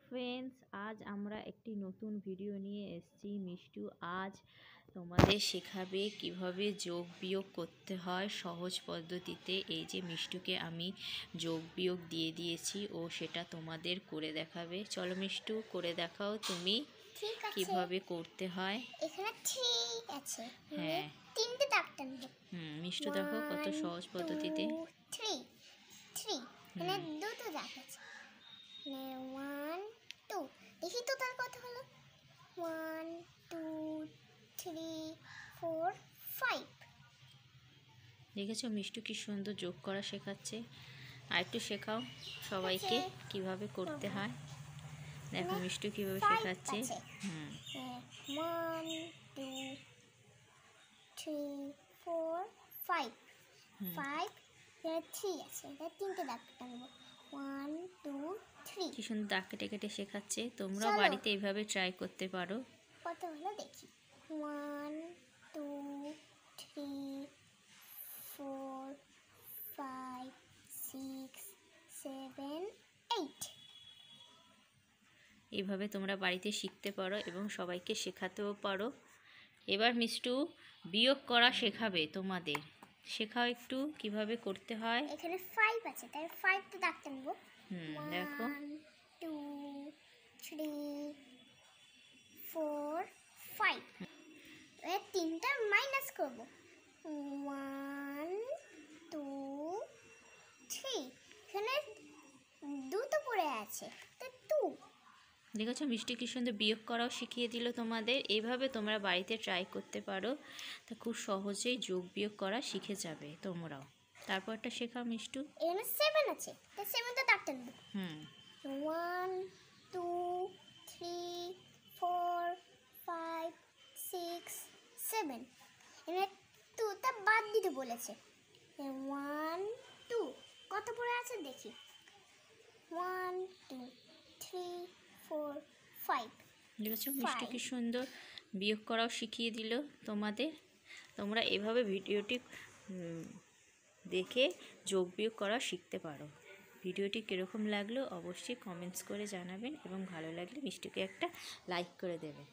Friends, আজ আমরা একটি নতুন ভিডিও নিয়ে এসেছি। মিষ্টু আজ তোমাদের শেখাবে কিভাবে যোগ বিয়োগ করতে হয় সহজ পদ্ধতিতে। এই যে মিষ্টুকে আমি যোগ বিয়োগ দিয়ে দিয়েছি, ও সেটা তোমাদের করে দেখাবে। চলো মিষ্টু, করে দেখাও তুমি কিভাবে করতে হয়। এখানে ঠিক আছে, হ্যাঁ, তিনটে দাগ টানবো। মিষ্টু দেখো কত সহজ পদ্ধতিতে। 3 3 এখানে দুটো দাগ আছে। 1 2, দেখি তো তার কত হলো। 1 2 3 4 5। দেখেছো মিষ্টু কি সুন্দর যোগ করা শেখাচ্ছে। আর একটু শেখাও সবাইকে কিভাবে করতে হয়। দেখো মিষ্টু কিভাবে শেখাচ্ছে। 1 2 3 4 5 5 3 আছে, এটা তিনটে দাগ টানবো। 1 2 3। কি সুন্দর দাগ কেটে কেটে শেখাচ্ছে। তোমরাও বাড়িতে এইভাবে ট্রাই করতে পারো। কত হলো দেখি। 1 2 3 4 5 6 7 8। এইভাবে তোমরা বাড়িতে শিখতে পারো এবং সবাইকে শেখাতেও পারো। এবার মিষ্টু বিয়োগ করা শেখাবে তোমাদের। শেখাও একটু কিভাবে করতে হয়। এখানে 5 আছে, তাই 5 টা দাগ টানবো। দেখো 1 2 3 4 5। এর তিনটা মাইনাস করব। 1 2 3। এখানে দুটো পড়ে আছে, তাই 2। দেখেছো মিষ্টি কি সুন্দর বিয়োগ করাও শিখিয়ে দিল তোমাদের। এইভাবে তোমরা বাড়িতে ট্রাই করতে পারো, তা খুব সহজেই যোগ বিয়োগ করা শিখে যাবে তোমরাও। তারপরটা শেখাও মিষ্টু। এখানে 7 আছে, তাই 7 টা দাগ টানবো। 1 2 3 4 5 6 7। এখানে 2টা বাদ দিতে বলেছে। 1 2 কত পড়ে আছে দেখি। 1 2 3 4 5। দেখেছো মিষ্টি কি সুন্দর বিয়োগ করাও শিখিয়ে দিল তোমাদের। তোমরা এভাবে ভিডিওটি দেখে যোগ বিয়োগ করা শিখতে পারো। ভিডিওটি কীরকম লাগলো অবশ্যই কমেন্টস করে জানাবেন এবং ভালো লাগলে মিষ্টিকে একটা লাইক করে দেবেন।